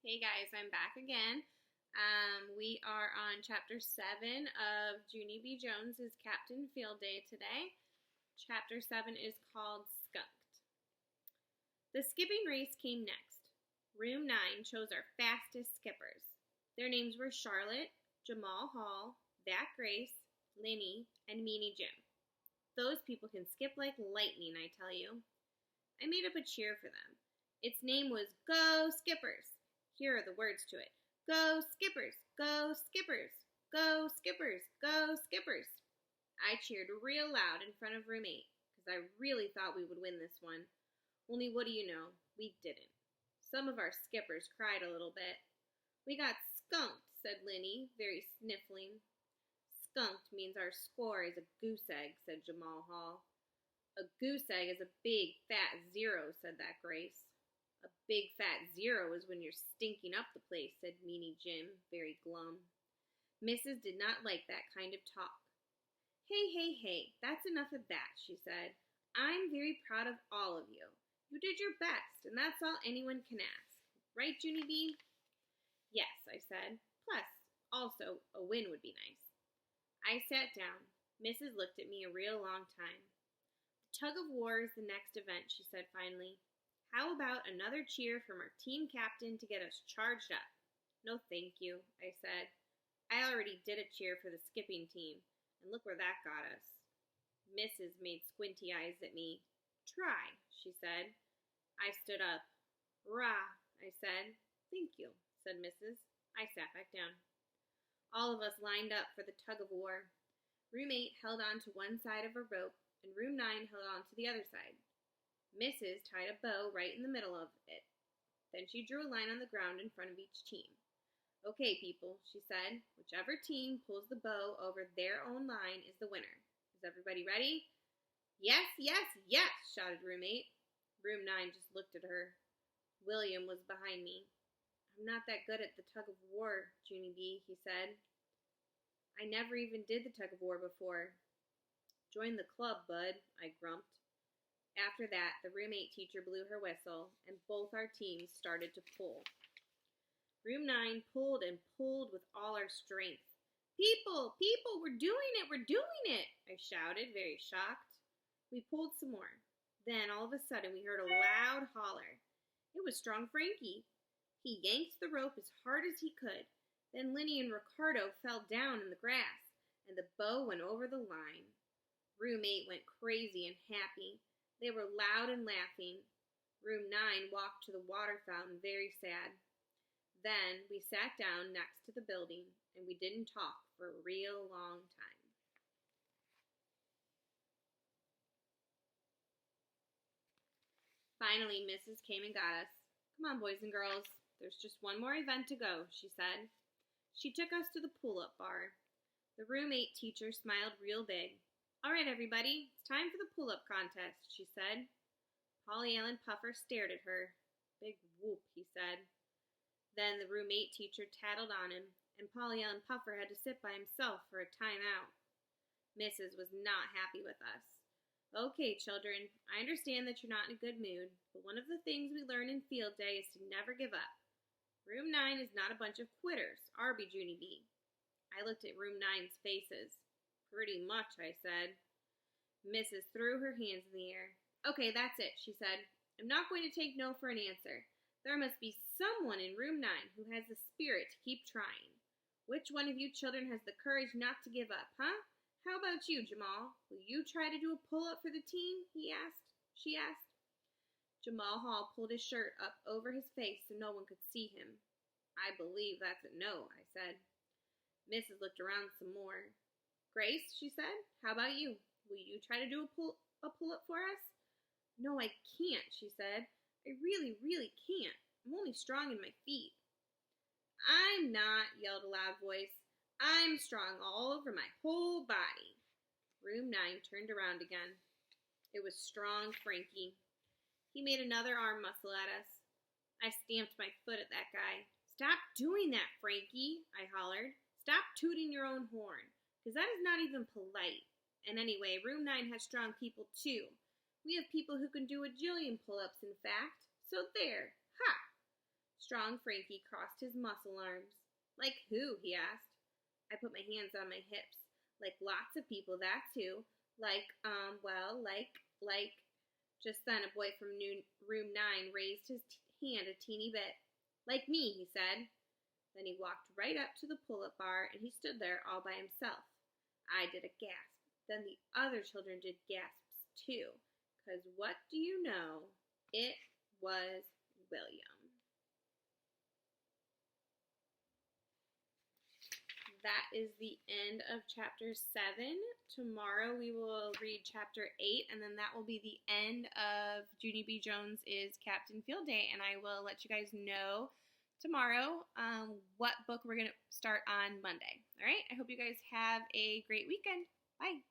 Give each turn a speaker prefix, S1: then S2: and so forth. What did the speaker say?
S1: Hey guys, I'm back again. We are on chapter 7 of Junie B. Jones's Captain Field Day today. Chapter 7 is called Skunked. The skipping race came next. Room 9 chose our fastest skippers. Their names were Charlotte, Jamal Hall, That Grace, Linny, and Meanie Jim. Those people can skip like lightning, I tell you. I made up a cheer for them. Its name was Go Skippers. Here are the words to it. Go Skippers, go Skippers, go Skippers, go Skippers. I cheered real loud in front of room 8 because I really thought we would win this one. Only what do you know, we didn't. Some of our skippers cried a little bit. We got skunked, said Linny, very sniffling. Skunked means our score is a goose egg, said Jamal Hall. A goose egg is a big, fat 0, said That Grace. A big fat 0 is when you're stinking up the place, said Meanie Jim, very glum. Mrs. did not like that kind of talk. Hey, that's enough of that, she said. I'm very proud of all of you. You did your best, and that's all anyone can ask. Right, Junie B? Yes, I said. Plus, also, a win would be nice. I sat down. Mrs. looked at me a real long time. The tug of war is the next event, she said finally. How about another cheer from our team captain to get us charged up? No, thank you, I said. I already did a cheer for the skipping team, and look where that got us. Mrs. made squinty eyes at me. Try, she said. I stood up. Rah, I said. Thank you, said Mrs. I sat back down. All of us lined up for the tug of war. Room 8 held on to one side of a rope, and room 9 held on to the other side. Mrs. tied a bow right in the middle of it. Then she drew a line on the ground in front of each team. Okay, people, she said. Whichever team pulls the bow over their own line is the winner. Is everybody ready? Yes, shouted room 8. Room 9 just looked at her. William was behind me. I'm not that good at the tug of war, Junie B, he said. I never even did the tug of war before. Join the club, bud, I grumped. After that, the room 8 teacher blew her whistle, and both our teams started to pull. Room 9 pulled and pulled with all our strength. People, we're doing it, I shouted, very shocked. We pulled some more. Then, all of a sudden, we heard a loud holler. It was Strong Frankie. He yanked the rope as hard as he could. Then Linny and Ricardo fell down in the grass, and the bow went over the line. Room 8 went crazy and happy. They were loud and laughing. Room 9 walked to the water fountain very sad. Then we sat down next to the building, and we didn't talk for a real long time. Finally, Mrs. came and got us. Come on, boys and girls. There's just one more event to go, she said. She took us to the pull-up bar. The room 8 teacher smiled real big. All right, everybody, it's time for the pull-up contest, she said. Polly Allen Puffer stared at her. Big whoop, he said. Then the room 8 teacher tattled on him, and Polly Allen Puffer had to sit by himself for a timeout. Mrs. was not happy with us. Okay, children, I understand that you're not in a good mood, but one of the things we learn in field day is to never give up. Room 9 is not a bunch of quitters, are we, Junie B? I looked at room 9's faces. Pretty much, I said. Mrs. threw her hands in the air. Okay, that's it, she said. I'm not going to take no for an answer. There must be someone in room 9 who has the spirit to keep trying. Which one of you children has the courage not to give up, huh? How about you, Jamal? Will you try to do a pull-up for the team? She asked. Jamal Hall pulled his shirt up over his face so no one could see him. I believe that's a no, I said. Mrs. looked around some more. Grace, she said, how about you? Will you try to do a pull-up for us? No, I can't, she said. I really can't. I'm only strong in my feet. I'm not, yelled a loud voice. I'm strong all over my whole body. Room 9 turned around again. It was Strong Frankie. He made another arm muscle at us. I stamped my foot at that guy. Stop doing that, Frankie, I hollered. Stop tooting your own horn. Because that is not even polite. And anyway, room 9 has strong people too. We have people who can do a jillion pull-ups, in fact. So there. Ha! Strong Frankie crossed his muscle arms. Like who? He asked. I put my hands on my hips. Like lots of people, that's who. Like, like. Just then a boy from room 9 raised his hand a teeny bit. Like me, he said. Then he walked right up to the pull-up bar, and he stood there all by himself. I did a gasp. Then the other children did gasps, too. 'Cause what do you know? It was William. That is the end of chapter 7. Tomorrow we will read chapter 8, and then that will be the end of Junie B. Jones is Captain Field Day, and I will let you guys know tomorrow what book we're going to start on Monday. All right? I hope you guys have a great weekend. Bye.